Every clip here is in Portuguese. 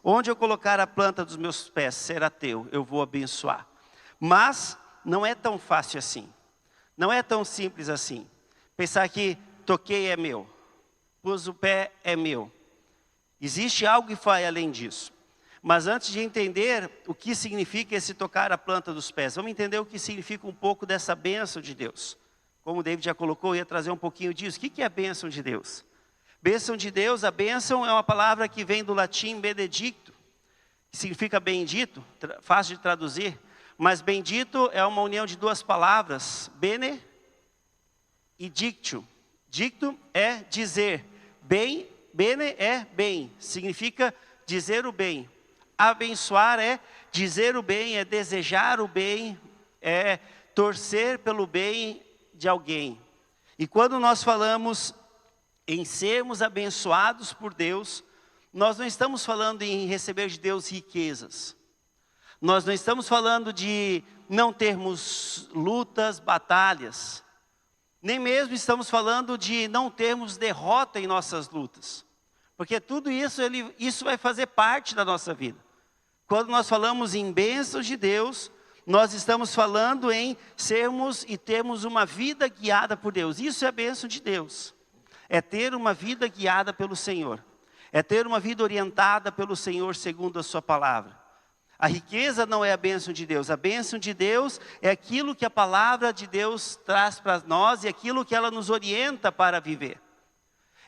Onde eu colocar a planta dos meus pés será teu, eu vou abençoar. Mas não é tão fácil assim. Não é tão simples assim. Pensar que toquei é meu, pus o pé é meu. Existe algo que vai além disso. Mas antes de entender o que significa esse tocar a planta dos pés, vamos entender o que significa um pouco dessa bênção de Deus. Como o David já colocou, eu ia trazer um pouquinho disso. O que é a bênção de Deus? Bênção de Deus, a bênção é uma palavra que vem do latim benedicto, que significa bendito, fácil de traduzir. Mas bendito é uma união de duas palavras, bene e dictio. Dicto é dizer, bem, bene é bem, significa dizer o bem. Abençoar é dizer o bem, é desejar o bem, é torcer pelo bem de alguém. E quando nós falamos em sermos abençoados por Deus, nós não estamos falando em receber de Deus riquezas. Nós não estamos falando de não termos lutas, batalhas. Nem mesmo estamos falando de não termos derrota em nossas lutas. Porque tudo isso, isso vai fazer parte da nossa vida. Quando nós falamos em bênçãos de Deus, nós estamos falando em sermos e termos uma vida guiada por Deus. Isso é a bênção de Deus. É ter uma vida guiada pelo Senhor. É ter uma vida orientada pelo Senhor segundo a sua palavra. A riqueza não é a bênção de Deus. A bênção de Deus é aquilo que a palavra de Deus traz para nós e aquilo que ela nos orienta para viver.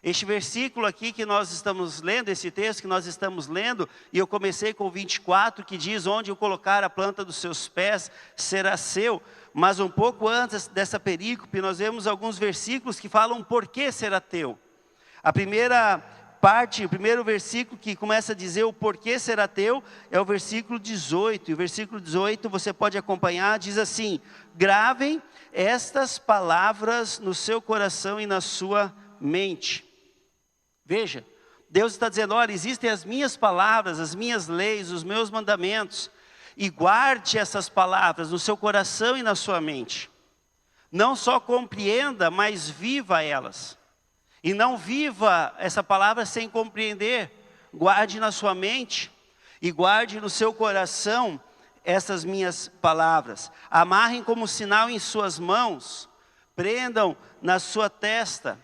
Este versículo aqui que nós estamos lendo, esse texto que nós estamos lendo, e eu comecei com o 24, que diz, onde eu colocar a planta dos seus pés, será seu. Mas um pouco antes dessa perícope, nós vemos alguns versículos que falam por que será teu. A primeira parte, o primeiro versículo que começa a dizer o porquê será teu, é o versículo 18. E o versículo 18, você pode acompanhar, diz assim, gravem estas palavras no seu coração e na sua mente. Veja, Deus está dizendo, olha, existem as minhas palavras, as minhas leis, os meus mandamentos, e guarde essas palavras no seu coração e na sua mente. Não só compreenda, mas viva elas. E não viva essa palavra sem compreender. Guarde na sua mente e guarde no seu coração essas minhas palavras. Amarrem como sinal em suas mãos, prendam na sua testa,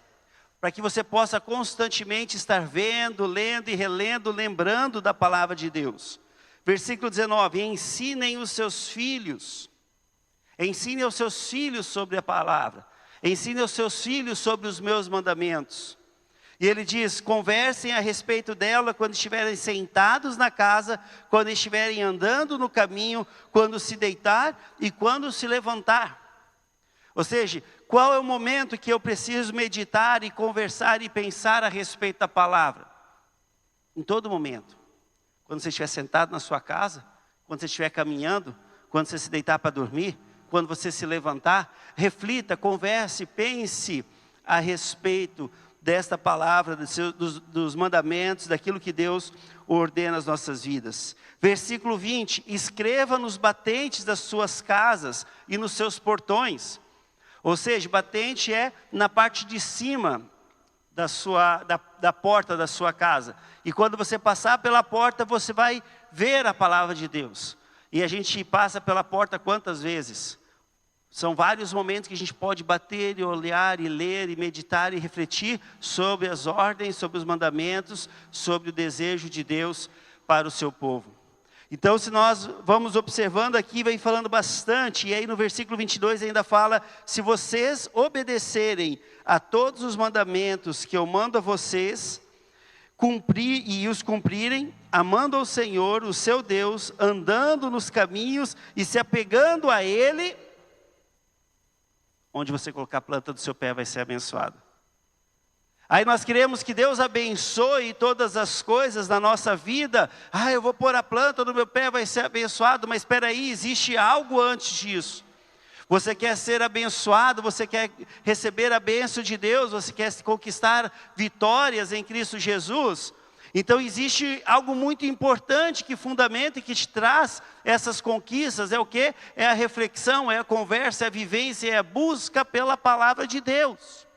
para que você possa constantemente estar vendo, lendo e relendo, lembrando da palavra de Deus. Versículo 19, ensinem os seus filhos. Ensinem os seus filhos sobre a palavra. Ensinem os seus filhos sobre os meus mandamentos. E ele diz, conversem a respeito dela quando estiverem sentados na casa, quando estiverem andando no caminho, quando se deitar e quando se levantar. Ou seja, qual é o momento que eu preciso meditar e conversar e pensar a respeito da palavra? Em todo momento. Quando você estiver sentado na sua casa, quando você estiver caminhando, quando você se deitar para dormir, quando você se levantar, reflita, converse, pense a respeito desta palavra, dos mandamentos, daquilo que Deus ordena às nossas vidas. Versículo 20, escreva nos batentes das suas casas e nos seus portões. Ou seja, batente é na parte de cima da porta da sua casa. E quando você passar pela porta, você vai ver a palavra de Deus. E a gente passa pela porta quantas vezes? São vários momentos que a gente pode bater e olhar e ler e meditar e refletir sobre as ordens, sobre os mandamentos, sobre o desejo de Deus para o seu povo. Então, se nós vamos observando aqui, vem falando bastante, e aí no versículo 22 ainda fala, se vocês obedecerem a todos os mandamentos que eu mando a vocês, e os cumprirem, amando ao Senhor, o seu Deus, andando nos caminhos e se apegando a Ele, onde você colocar a planta do seu pé vai ser abençoado. Aí nós queremos que Deus abençoe todas as coisas na nossa vida. Eu vou pôr a planta no meu pé, vai ser abençoado. Mas espera aí, existe algo antes disso. Você quer ser abençoado, você quer receber a bênção de Deus, você quer conquistar vitórias em Cristo Jesus. Então existe algo muito importante que fundamenta e que te traz essas conquistas. É o quê? É a reflexão, é a conversa, é a vivência, é a busca pela palavra de Deus.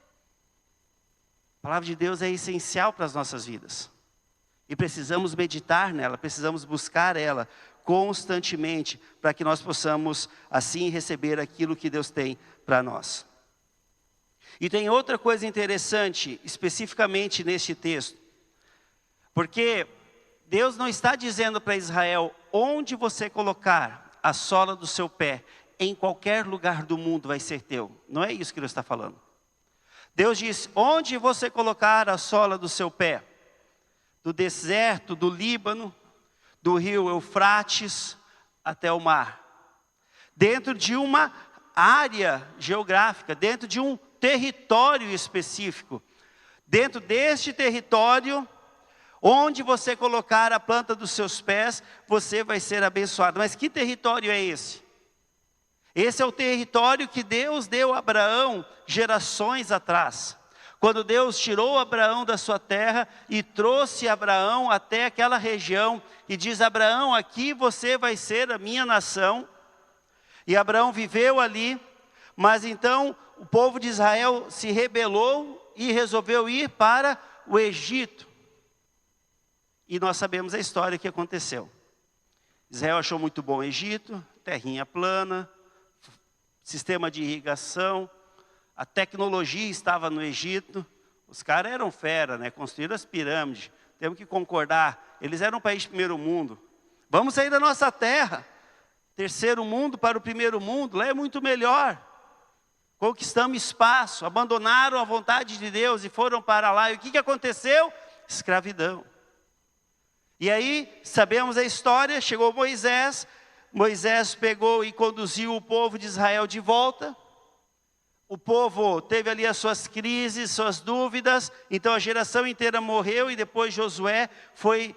A palavra de Deus é essencial para as nossas vidas. E precisamos meditar nela, precisamos buscar ela constantemente, para que nós possamos assim receber aquilo que Deus tem para nós. E tem outra coisa interessante, especificamente neste texto. Porque Deus não está dizendo para Israel, onde você colocar a sola do seu pé, em qualquer lugar do mundo vai ser teu. Não é isso que Deus está falando. Deus diz, onde você colocar a sola do seu pé, do deserto, do Líbano, do rio Eufrates até o mar. Dentro de uma área geográfica, dentro de um território específico. Dentro deste território, onde você colocar a planta dos seus pés, você vai ser abençoado. Mas que território é esse? Esse é o território que Deus deu a Abraão gerações atrás. Quando Deus tirou Abraão da sua terra e trouxe Abraão até aquela região e diz, Abraão, aqui você vai ser a minha nação. E Abraão viveu ali, mas então o povo de Israel se rebelou e resolveu ir para o Egito. E nós sabemos a história que aconteceu. Israel achou muito bom o Egito, terrinha plana, sistema de irrigação, a tecnologia estava no Egito, os caras eram fera, né? Construíram as pirâmides, temos que concordar, eles eram um país de primeiro mundo. Vamos sair da nossa terra, terceiro mundo para o primeiro mundo, lá é muito melhor. Conquistamos espaço, abandonaram a vontade de Deus e foram para lá. E o que aconteceu? Escravidão. E aí, sabemos a história, chegou Moisés, Moisés pegou e conduziu o povo de Israel de volta. O povo teve ali as suas crises, suas dúvidas, então a geração inteira morreu e depois Josué foi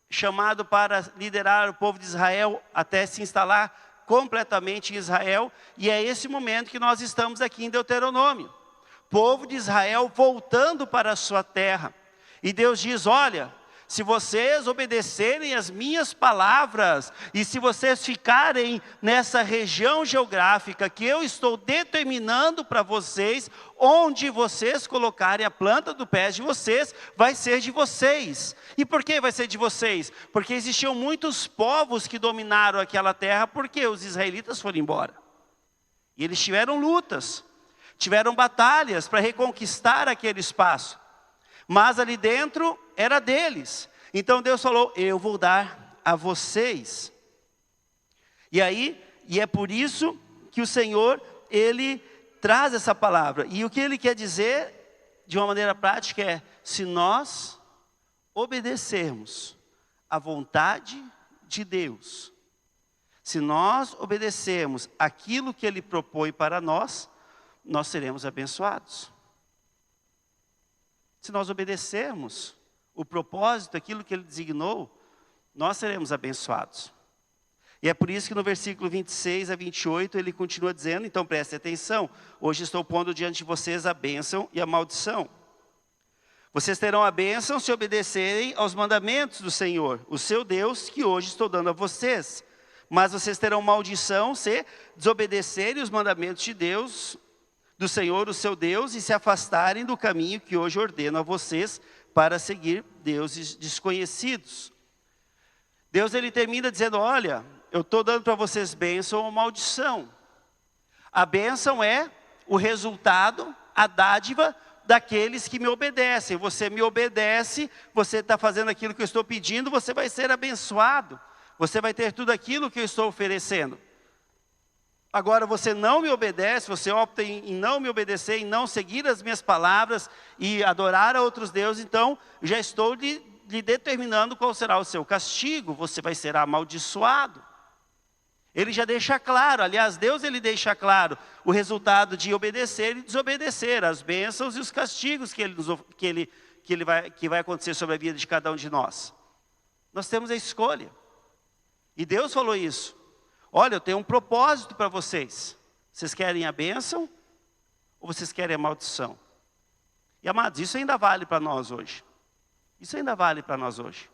chamado para liderar o povo de Israel até se instalar completamente em Israel. E é esse momento que nós estamos aqui em Deuteronômio. Povo de Israel voltando para a sua terra. E Deus diz, olha, se vocês obedecerem as minhas palavras, e se vocês ficarem nessa região geográfica que eu estou determinando para vocês, onde vocês colocarem a planta do pé de vocês, vai ser de vocês. E por que vai ser de vocês? Porque existiam muitos povos que dominaram aquela terra, porque os israelitas foram embora. E eles tiveram lutas, tiveram batalhas para reconquistar aquele espaço. Mas ali dentro era deles. Então Deus falou, eu vou dar a vocês. E é por isso que o Senhor, Ele traz essa palavra. E o que Ele quer dizer, de uma maneira prática, é, se nós obedecermos à vontade de Deus, se nós obedecermos aquilo que Ele propõe para nós, nós seremos abençoados. Se nós obedecermos o propósito, aquilo que Ele designou, nós seremos abençoados. E é por isso que no versículo 26 a 28, Ele continua dizendo, então prestem atenção, hoje estou pondo diante de vocês a bênção e a maldição. Vocês terão a bênção se obedecerem aos mandamentos do Senhor, o seu Deus, que hoje estou dando a vocês. Mas vocês terão maldição se desobedecerem os mandamentos de Deus, do Senhor, o seu Deus, e se afastarem do caminho que hoje ordeno a vocês para seguir deuses desconhecidos. Deus, Ele termina dizendo, olha, eu estou dando para vocês bênção ou maldição. A bênção é o resultado, a dádiva daqueles que me obedecem. Você me obedece, você está fazendo aquilo que eu estou pedindo, você vai ser abençoado. Você vai ter tudo aquilo que eu estou oferecendo. Agora você não me obedece, você opta em não me obedecer, em não seguir as minhas palavras e adorar a outros deuses, então já estou lhe determinando qual será o seu castigo, você vai ser amaldiçoado. Ele já deixa claro, aliás, Deus Ele deixa claro o resultado de obedecer e desobedecer, as bênçãos e os castigos que vai acontecer sobre a vida de cada um de nós. Nós temos a escolha. E Deus falou isso. Olha, eu tenho um propósito para vocês. Vocês querem a bênção ou vocês querem a maldição? E amados, isso ainda vale para nós hoje. Isso ainda vale para nós hoje.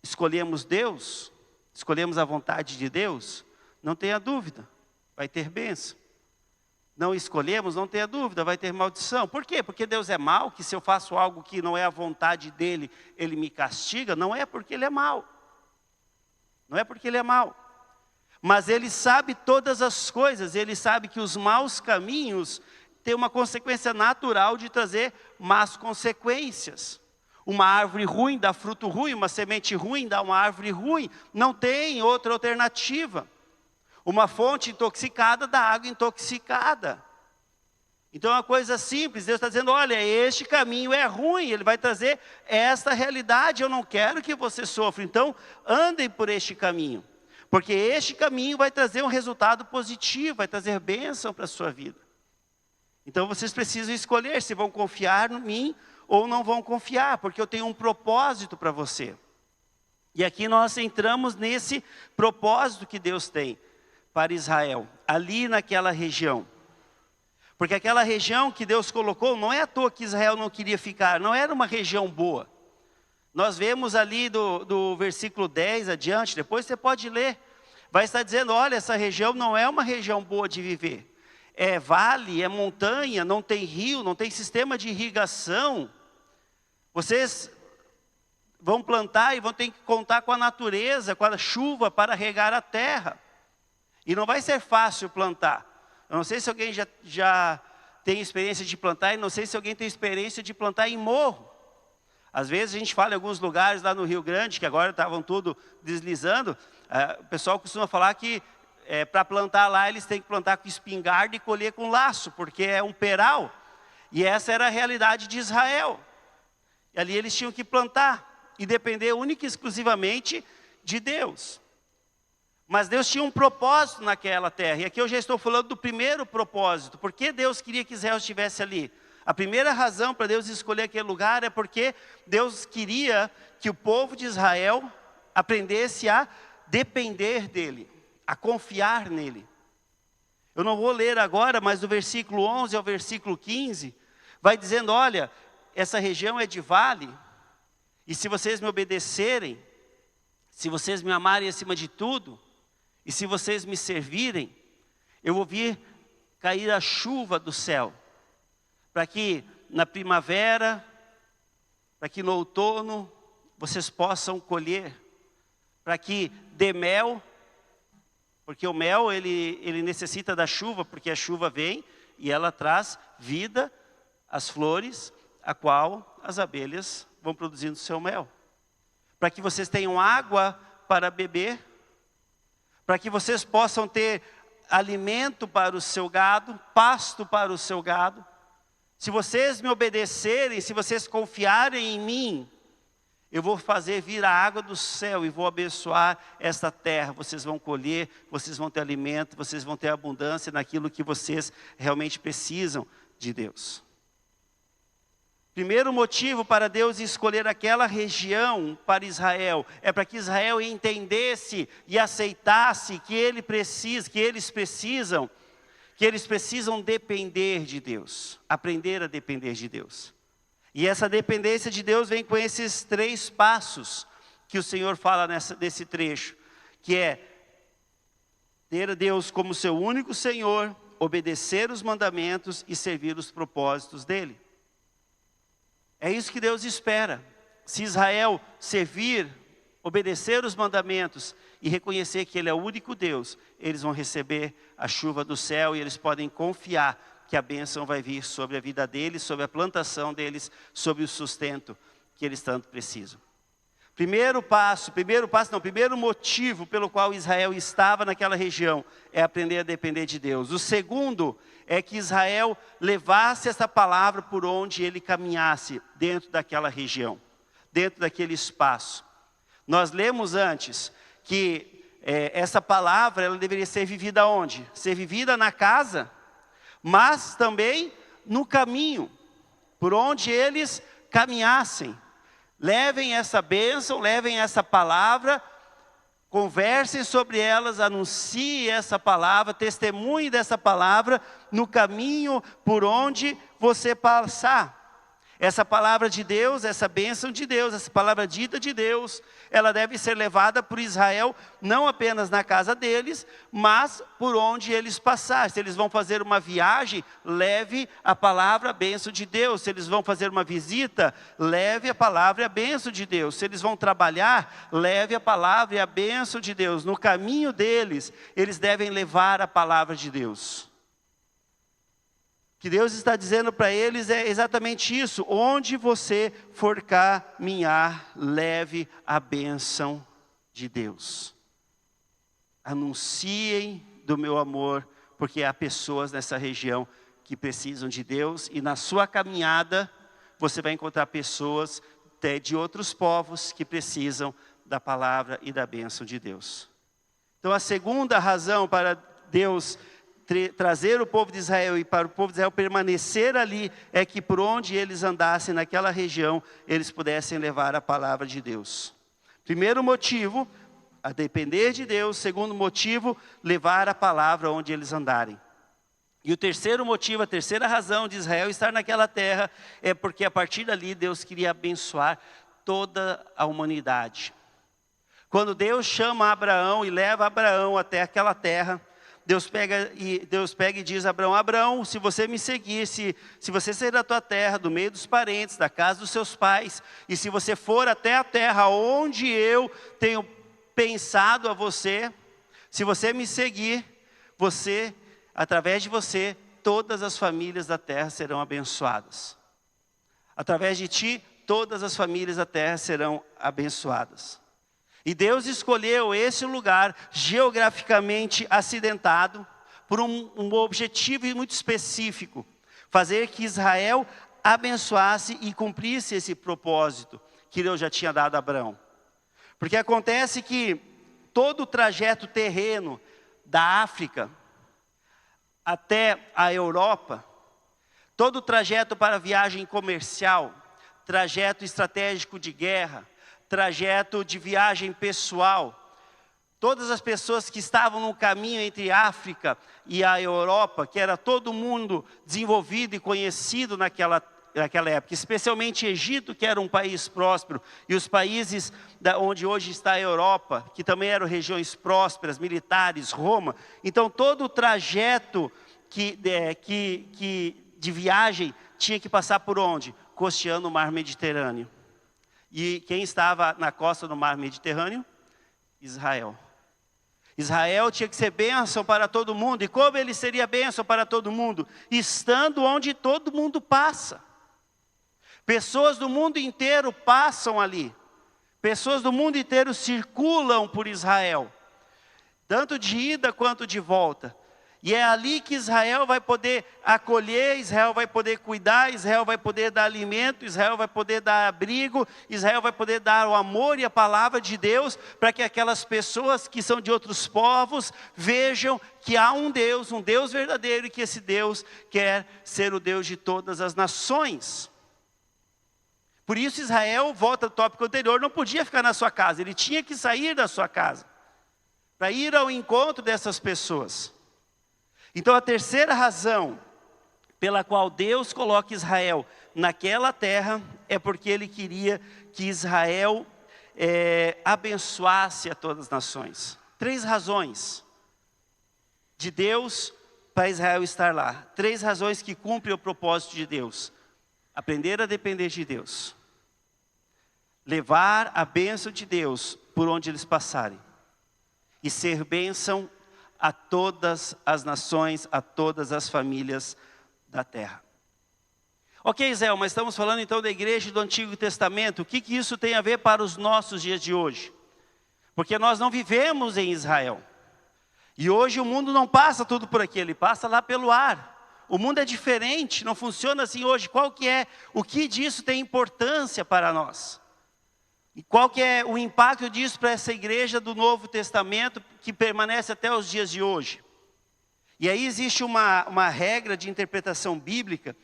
Escolhemos Deus, escolhemos a vontade de Deus, não tenha dúvida, vai ter bênção. não escolhemos, não tenha dúvida, vai ter maldição. Por quê? Porque Deus é mau, que se eu faço algo que não é a vontade dEle, Ele me castiga? Não é porque Ele é mau. Não é porque Ele é mau. Mas Ele sabe todas as coisas, Ele sabe que os maus caminhos têm uma consequência natural de trazer más consequências. Uma árvore ruim dá fruto ruim, uma semente ruim dá uma árvore ruim. Não tem outra alternativa. Uma fonte intoxicada dá água intoxicada. Então é uma coisa simples, Deus está dizendo, olha, este caminho é ruim, Ele vai trazer esta realidade, eu não quero que você sofra. Então andem por este caminho, porque este caminho vai trazer um resultado positivo, vai trazer bênção para a sua vida. Então vocês precisam escolher se vão confiar em mim ou não vão confiar, porque eu tenho um propósito para você. E aqui nós entramos nesse propósito que Deus tem para Israel, ali naquela região. Porque aquela região que Deus colocou, não é à toa que Israel não queria ficar, não era uma região boa. Nós vemos ali do versículo 10 adiante, depois você pode ler, vai estar dizendo, olha, essa região não é uma região boa de viver. É vale, é montanha, não tem rio, não tem sistema de irrigação. Vocês vão plantar e vão ter que contar com a natureza, com a chuva para regar a terra. E não vai ser fácil plantar. Eu não sei se alguém já tem experiência de plantar, e não sei se alguém tem experiência de plantar em morro. Às vezes a gente fala em alguns lugares lá no Rio Grande, que agora estavam tudo deslizando, o pessoal costuma falar que para plantar lá eles têm que plantar com espingarda e colher com laço, porque é um peral. E essa era a realidade de Israel. E ali eles tinham que plantar e depender única e exclusivamente de Deus. Mas Deus tinha um propósito naquela terra. E aqui eu já estou falando do primeiro propósito. Por que Deus queria que Israel estivesse ali? A primeira razão para Deus escolher aquele lugar é porque Deus queria que o povo de Israel aprendesse a depender dEle, a confiar nele. Eu não vou ler agora, mas do versículo 11 ao versículo 15, vai dizendo, olha, essa região é de vale, e se vocês me obedecerem, se vocês me amarem acima de tudo, e se vocês me servirem, eu vou vir cair a chuva do céu, para que na primavera, para que no outono, vocês possam colher, para que dê mel, porque o mel ele necessita da chuva, porque a chuva vem e ela traz vida às flores, a qual as abelhas vão produzindo seu mel. Para que vocês tenham água para beber, para que vocês possam ter alimento para o seu gado, pasto para o seu gado. Se vocês me obedecerem, se vocês confiarem em mim, eu vou fazer vir a água do céu e vou abençoar esta terra. Vocês vão colher, vocês vão ter alimento, vocês vão ter abundância naquilo que vocês realmente precisam de Deus. Primeiro motivo para Deus escolher aquela região para Israel é para que Israel entendesse e aceitasse que eles precisam depender de Deus, aprender a depender de Deus. E essa dependência de Deus vem com esses 3 passos que o Senhor fala nesse trecho, que é ter a Deus como seu único Senhor, obedecer os mandamentos e servir os propósitos dEle. É isso que Deus espera. Se Israel servir, obedecer os mandamentos e reconhecer que Ele é o único Deus, eles vão receber a chuva do céu e eles podem confiar que a bênção vai vir sobre a vida deles, sobre a plantação deles, sobre o sustento que eles tanto precisam. Primeiro motivo pelo qual Israel estava naquela região é aprender a depender de Deus. O segundo é que Israel levasse essa palavra por onde ele caminhasse dentro daquela região, dentro daquele espaço. Nós lemos antes que essa palavra ela deveria ser vivida onde? Ser vivida na casa, mas também no caminho, por onde eles caminhassem. Levem essa bênção, levem essa palavra, conversem sobre elas, anunciem essa palavra, testemunhe dessa palavra no caminho por onde você passar. Essa palavra de Deus, essa bênção de Deus, essa palavra dita de Deus, ela deve ser levada por Israel, não apenas na casa deles, mas por onde eles passarem. Se eles vão fazer uma viagem, leve a palavra, a bênção de Deus. Se eles vão fazer uma visita, leve a palavra e a bênção de Deus. Se eles vão trabalhar, leve a palavra e a bênção de Deus. No caminho deles, eles devem levar a palavra de Deus. O que Deus está dizendo para eles é exatamente isso. Onde você for caminhar, leve a bênção de Deus. Anunciem do meu amor, porque há pessoas nessa região que precisam de Deus. E na sua caminhada, você vai encontrar pessoas de outros povos que precisam da palavra e da bênção de Deus. Então a segunda razão para Deus trazer o povo de Israel e para o povo de Israel permanecer ali, é que por onde eles andassem naquela região, eles pudessem levar a palavra de Deus. Primeiro motivo, a depender de Deus. Segundo motivo, levar a palavra onde eles andarem. E o terceiro motivo, a terceira razão de Israel estar naquela terra, é porque a partir dali Deus queria abençoar toda a humanidade. Quando Deus chama Abraão e leva Abraão até aquela terra, Deus pega e diz a Abraão: Abraão, se você me seguir, se você sair da tua terra, do meio dos parentes, da casa dos seus pais, e se você for até a terra onde eu tenho pensado a você, se você me seguir, através de você, todas as famílias da terra serão abençoadas. Através de ti, todas as famílias da terra serão abençoadas. E Deus escolheu esse lugar geograficamente acidentado por um objetivo muito específico: fazer que Israel abençoasse e cumprisse esse propósito que Deus já tinha dado a Abraão. Porque acontece que todo o trajeto terreno da África até a Europa, todo o trajeto para viagem comercial, trajeto estratégico de guerra, trajeto de viagem pessoal, todas as pessoas que estavam no caminho entre a África e a Europa, que era todo mundo desenvolvido e conhecido naquela época, especialmente Egito, que era um país próspero, e os países onde hoje está a Europa, que também eram regiões prósperas, militares, Roma. Então todo o trajeto de viagem tinha que passar por onde? Costeando o mar Mediterrâneo. E quem estava na costa do mar Mediterrâneo? Israel. Israel tinha que ser bênção para todo mundo. E como ele seria bênção para todo mundo? Estando onde todo mundo passa. Pessoas do mundo inteiro passam ali. Pessoas do mundo inteiro circulam por Israel, tanto de ida quanto de volta. E é ali que Israel vai poder acolher, Israel vai poder cuidar, Israel vai poder dar alimento, Israel vai poder dar abrigo, Israel vai poder dar o amor e a palavra de Deus, para que aquelas pessoas que são de outros povos vejam que há um Deus verdadeiro, e que esse Deus quer ser o Deus de todas as nações. Por isso Israel, volta ao tópico anterior, não podia ficar na sua casa, ele tinha que sair da sua casa, para ir ao encontro dessas pessoas. Então a terceira razão pela qual Deus coloca Israel naquela terra é porque Ele queria que Israel abençoasse a todas as nações. 3 razões de Deus para Israel estar lá. 3 razões que cumprem o propósito de Deus: aprender a depender de Deus, levar a bênção de Deus por onde eles passarem, e ser bênção a todas as nações, a todas as famílias da terra. Ok, Zé, mas estamos falando então da igreja do Antigo Testamento. O que isso tem a ver para os nossos dias de hoje? Porque nós não vivemos em Israel. E hoje o mundo não passa tudo por aqui, ele passa lá pelo ar. O mundo é diferente, não funciona assim hoje. O que disso tem importância para nós? E qual que é o impacto disso para essa igreja do Novo Testamento que permanece até os dias de hoje? E aí existe uma regra de interpretação bíblica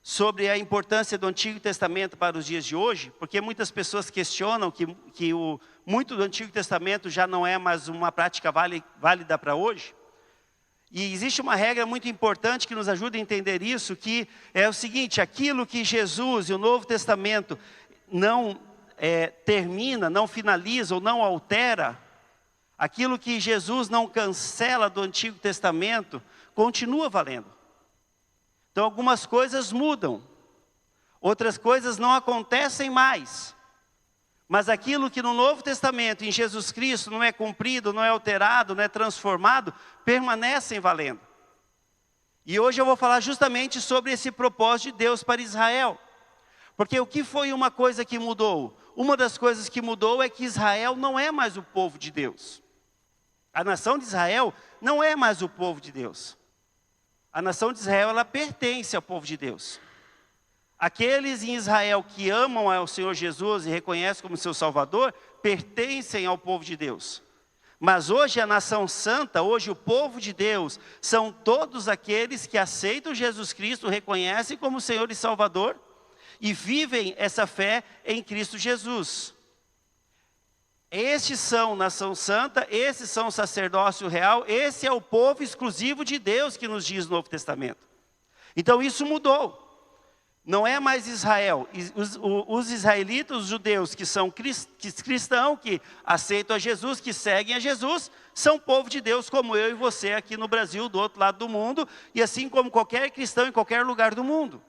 sobre a importância do Antigo Testamento para os dias de hoje, porque muitas pessoas questionam que muito do Antigo Testamento já não é mais uma prática válida para hoje. E existe uma regra muito importante que nos ajuda a entender isso, que é o seguinte: aquilo que Jesus e o Novo Testamento não termina, não finaliza ou não altera, aquilo que Jesus não cancela do Antigo Testamento, continua valendo. Então algumas coisas mudam, outras coisas não acontecem mais. Mas aquilo que no Novo Testamento, em Jesus Cristo, não é cumprido, não é alterado, não é transformado, permanecem valendo. E hoje eu vou falar justamente sobre esse propósito de Deus para Israel. Porque o que foi uma coisa que mudou? Uma das coisas que mudou é que Israel não é mais o povo de Deus. A nação de Israel não é mais o povo de Deus. A nação de Israel, ela pertence ao povo de Deus. Aqueles em Israel que amam ao Senhor Jesus e reconhecem como seu Salvador, pertencem ao povo de Deus. Mas hoje a nação santa, hoje o povo de Deus, são todos aqueles que aceitam Jesus Cristo, reconhecem como Senhor e Salvador e vivem essa fé em Cristo Jesus. Estes são nação santa, esses são o sacerdócio real, esse é o povo exclusivo de Deus que nos diz no Novo Testamento. Então isso mudou. Não é mais Israel. Os israelitas, os judeus que são cristãos, que aceitam a Jesus, que seguem a Jesus, são povo de Deus como eu e você aqui no Brasil, do outro lado do mundo, e assim como qualquer cristão em qualquer lugar do mundo.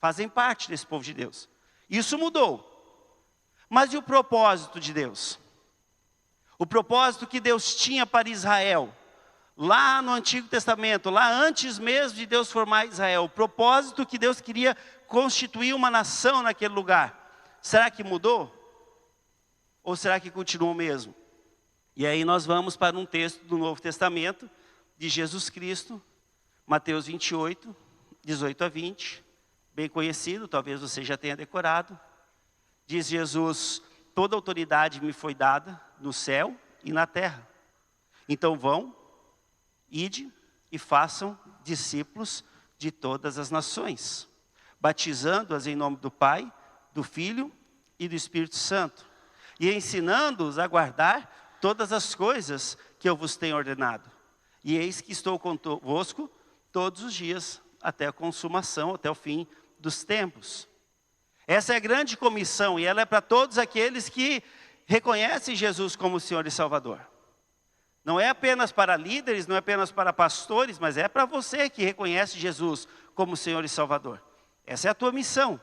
Fazem parte desse povo de Deus. Isso mudou. Mas e o propósito de Deus? O propósito que Deus tinha para Israel, lá no Antigo Testamento, lá antes mesmo de Deus formar Israel, o propósito que Deus queria constituir uma nação naquele lugar, será que mudou? Ou será que continua o mesmo? E aí nós vamos para um texto do Novo Testamento, de Jesus Cristo, Mateus 28, 18 a 20, bem conhecido, talvez você já tenha decorado. Diz Jesus: toda autoridade me foi dada no céu e na terra. Então vão, ide e façam discípulos de todas as nações, batizando-as em nome do Pai, do Filho e do Espírito Santo, e ensinando-os a guardar todas as coisas que eu vos tenho ordenado. E eis que estou convosco todos os dias, até a consumação, até o fim dos tempos. Essa é a grande comissão, e ela é para todos aqueles que reconhecem Jesus como Senhor e Salvador. Não é apenas para líderes, não é apenas para pastores, mas é para você que reconhece Jesus como Senhor e Salvador. Essa é a tua missão.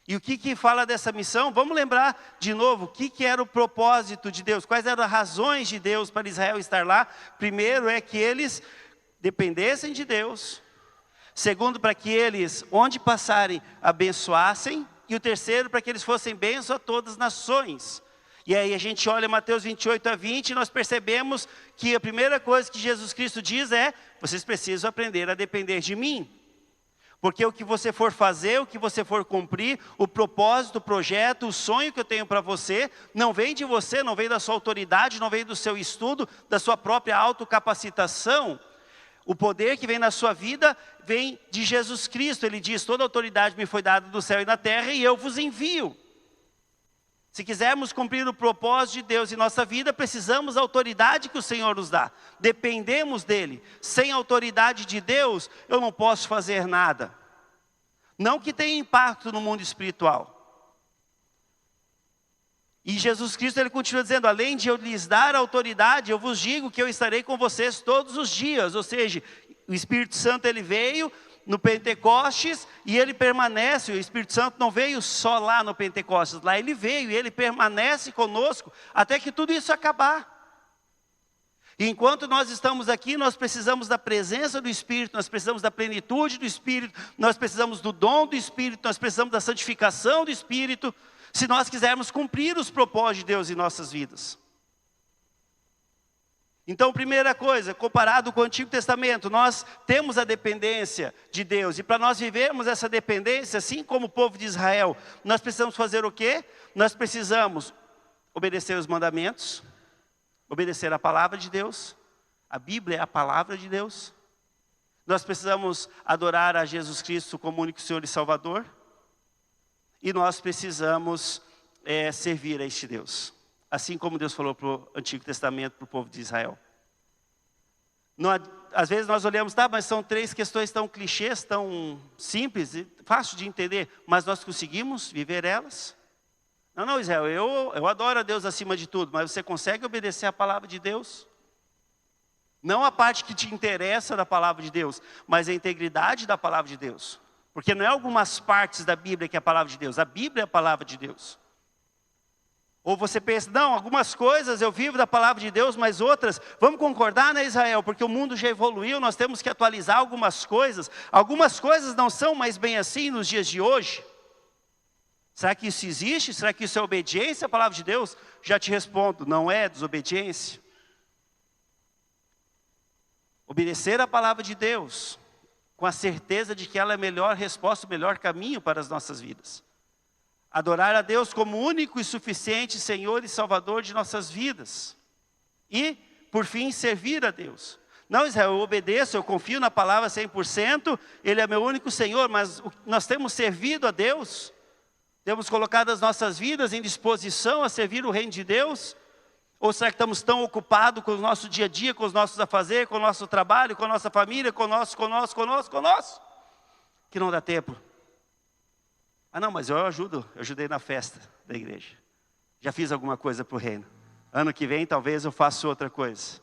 E o que fala dessa missão? Vamos lembrar de novo, o que era o propósito de Deus? Quais eram as razões de Deus para Israel estar lá? Primeiro é que eles dependessem de Deus. Segundo, para que eles, onde passarem, abençoassem. E o terceiro, para que eles fossem bênção a todas as nações. E aí a gente olha Mateus 28 a 20 e nós percebemos que a primeira coisa que Jesus Cristo diz é: vocês precisam aprender a depender de mim. Porque o que você for fazer, o que você for cumprir, o propósito, o projeto, o sonho que eu tenho para você, não vem de você, não vem da sua autoridade, não vem do seu estudo, da sua própria autocapacitação. O poder que vem na sua vida vem de Jesus Cristo. Ele diz: toda autoridade me foi dada do céu e na terra e eu vos envio. Se quisermos cumprir o propósito de Deus em nossa vida, precisamos da autoridade que o Senhor nos dá. Dependemos dEle. Sem a autoridade de Deus, eu não posso fazer nada. Não que tenha impacto no mundo espiritual. E Jesus Cristo, Ele continua dizendo: além de eu lhes dar autoridade, eu vos digo que eu estarei com vocês todos os dias. Ou seja, o Espírito Santo, Ele veio no Pentecostes e Ele permanece. O Espírito Santo não veio só lá no Pentecostes, lá Ele veio e Ele permanece conosco até que tudo isso acabar. E enquanto nós estamos aqui, nós precisamos da presença do Espírito, nós precisamos da plenitude do Espírito, nós precisamos do dom do Espírito, nós precisamos da santificação do Espírito, se nós quisermos cumprir os propósitos de Deus em nossas vidas. Então, primeira coisa, comparado com o Antigo Testamento, nós temos a dependência de Deus. E para nós vivermos essa dependência, assim como o povo de Israel, nós precisamos fazer o quê? Nós precisamos obedecer os mandamentos, obedecer a palavra de Deus. A Bíblia é a palavra de Deus. Nós precisamos adorar a Jesus Cristo como único Senhor e Salvador. E nós precisamos servir a este Deus. Assim como Deus falou para o Antigo Testamento, para o povo de Israel. Às vezes nós olhamos, tá, mas são 3 questões tão clichês, tão simples, fácil de entender, mas nós conseguimos viver elas? Não, Israel, eu adoro a Deus acima de tudo, mas você consegue obedecer a palavra de Deus? Não a parte que te interessa da palavra de Deus, mas a integridade da palavra de Deus. Porque não é algumas partes da Bíblia que é a palavra de Deus, a Bíblia é a palavra de Deus. Ou você pensa, não, algumas coisas eu vivo da palavra de Deus, mas outras, vamos concordar, né, Israel? Porque o mundo já evoluiu, nós temos que atualizar algumas coisas não são mais bem assim nos dias de hoje. Será que isso existe? Será que isso é obediência à palavra de Deus? Já te respondo, não é desobediência. Obedecer a palavra de Deus, com a certeza de que ela é a melhor resposta, o melhor caminho para as nossas vidas. Adorar a Deus como único e suficiente Senhor e Salvador de nossas vidas. E, por fim, servir a Deus. Não, Israel, eu obedeço, eu confio na palavra 100%, Ele é meu único Senhor, mas nós temos servido a Deus? Temos colocado as nossas vidas em disposição a servir o reino de Deus? Ou será que estamos tão ocupados com o nosso dia a dia, com os nossos afazeres, com o nosso trabalho, com a nossa família, conosco, que não dá tempo? Ah não, mas eu ajudei na festa da igreja. Já fiz alguma coisa para o reino. Ano que vem talvez eu faça outra coisa.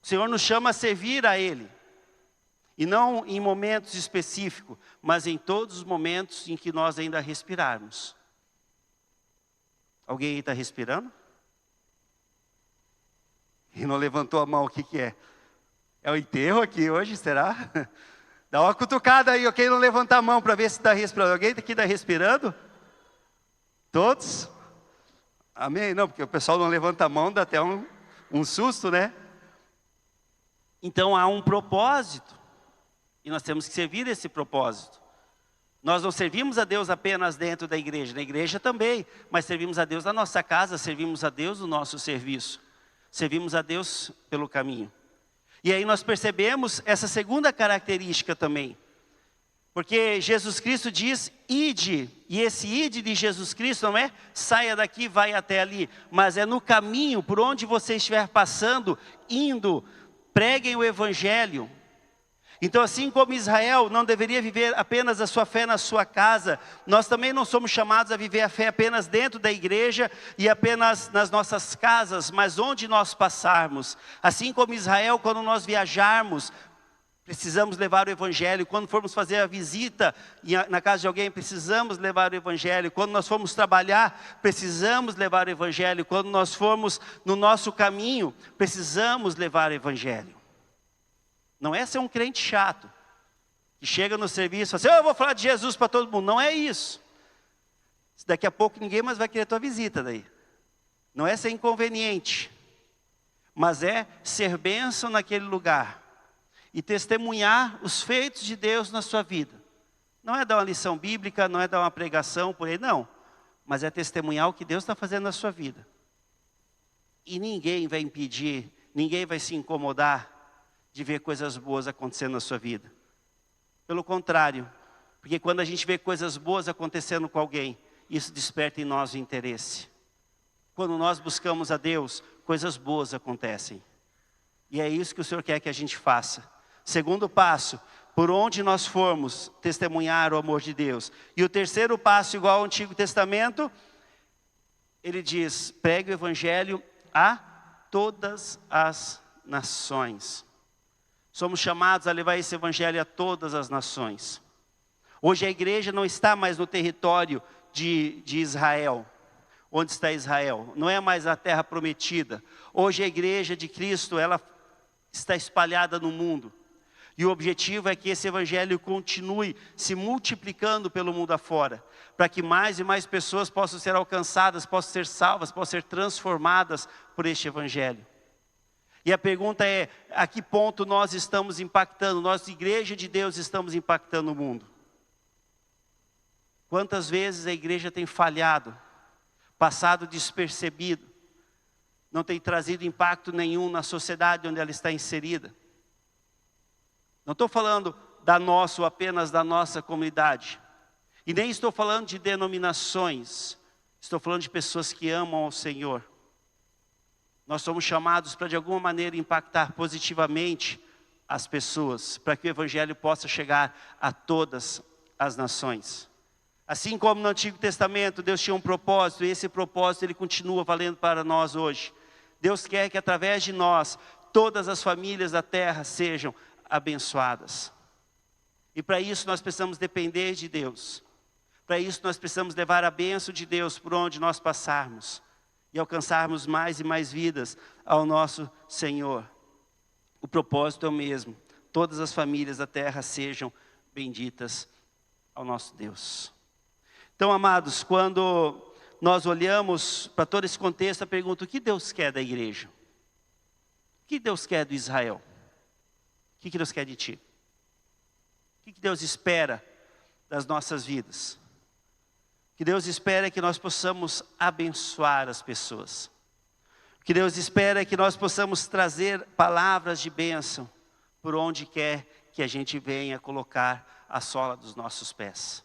O Senhor nos chama a servir a Ele. E não em momentos específicos, mas em todos os momentos em que nós ainda respirarmos. Alguém aí está respirando? E não levantou a mão, o que é? É o enterro aqui hoje, será? Dá uma cutucada aí, ok? Não levanta a mão para ver se está respirando. Alguém aqui está respirando? Todos? Amém? Não, porque o pessoal não levanta a mão, dá até um susto, né? Então há um propósito. E nós temos que servir esse propósito. Nós não servimos a Deus apenas dentro da igreja, na igreja também, mas servimos a Deus na nossa casa, servimos a Deus no nosso serviço. Servimos a Deus pelo caminho. E aí nós percebemos essa segunda característica também. Porque Jesus Cristo diz, ide. E esse ide de Jesus Cristo não é saia daqui, vai até ali. Mas é no caminho, por onde você estiver passando, indo, preguem o evangelho. Então assim como Israel não deveria viver apenas a sua fé na sua casa, nós também não somos chamados a viver a fé apenas dentro da igreja e apenas nas nossas casas, mas onde nós passarmos. Assim como Israel, quando nós viajarmos, precisamos levar o evangelho. Quando formos fazer a visita na casa de alguém, precisamos levar o evangelho. Quando nós formos trabalhar, precisamos levar o evangelho. Quando nós formos no nosso caminho, precisamos levar o evangelho. Não é ser um crente chato, que chega no serviço e fala assim, eu vou falar de Jesus para todo mundo. Não é isso. Daqui a pouco ninguém mais vai querer tua visita daí. Não é ser inconveniente, mas é ser bênção naquele lugar. E testemunhar os feitos de Deus na sua vida. Não é dar uma lição bíblica, não é dar uma pregação por aí, não. Mas é testemunhar o que Deus está fazendo na sua vida. E ninguém vai impedir, ninguém vai se incomodar de ver coisas boas acontecendo na sua vida. Pelo contrário, porque quando a gente vê coisas boas acontecendo com alguém, isso desperta em nós o interesse. Quando nós buscamos a Deus, coisas boas acontecem. E é isso que o Senhor quer que a gente faça. Segundo passo, por onde nós formos testemunhar o amor de Deus. E o terceiro passo, igual ao Antigo Testamento, ele diz, pregue o evangelho a todas as nações. Somos chamados a levar esse evangelho a todas as nações. Hoje a igreja não está mais no território de Israel. Onde está Israel? Não é mais a terra prometida. Hoje a igreja de Cristo, ela está espalhada no mundo. E o objetivo é que esse evangelho continue se multiplicando pelo mundo afora. Para que mais e mais pessoas possam ser alcançadas, possam ser salvas, possam ser transformadas por este evangelho. E a pergunta é, a que ponto nós estamos impactando, nós, igreja de Deus, estamos impactando o mundo? Quantas vezes a igreja tem falhado, passado despercebido, não tem trazido impacto nenhum na sociedade onde ela está inserida? Não estou falando da nossa ou apenas da nossa comunidade. E nem estou falando de denominações, estou falando de pessoas que amam ao Senhor. Nós somos chamados para de alguma maneira impactar positivamente as pessoas, para que o Evangelho possa chegar a todas as nações. Assim como no Antigo Testamento Deus tinha um propósito, e esse propósito ele continua valendo para nós hoje. Deus quer que através de nós, todas as famílias da terra sejam abençoadas. E para isso nós precisamos depender de Deus. Para isso nós precisamos levar a bênção de Deus por onde nós passarmos. E alcançarmos mais e mais vidas ao nosso Senhor. O propósito é o mesmo. Todas as famílias da terra sejam benditas ao nosso Deus. Então, amados, quando nós olhamos para todo esse contexto, a pergunta: o que Deus quer da igreja? O que Deus quer do Israel? O que Deus quer de ti? O que Deus espera das nossas vidas? O que Deus espera é que nós possamos abençoar as pessoas. O que Deus espera é que nós possamos trazer palavras de bênção por onde quer que a gente venha colocar a sola dos nossos pés.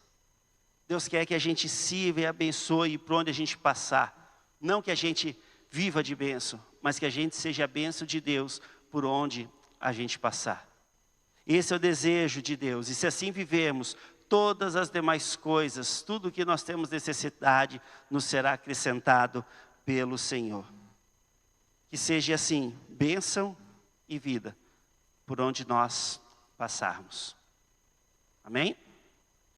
Deus quer que a gente sirva e abençoe por onde a gente passar. Não que a gente viva de bênção, mas que a gente seja a bênção de Deus por onde a gente passar. Esse é o desejo de Deus. E se assim vivermos, todas as demais coisas, tudo o que nós temos necessidade, nos será acrescentado pelo Senhor. Que seja assim, bênção e vida, por onde nós passarmos. Amém?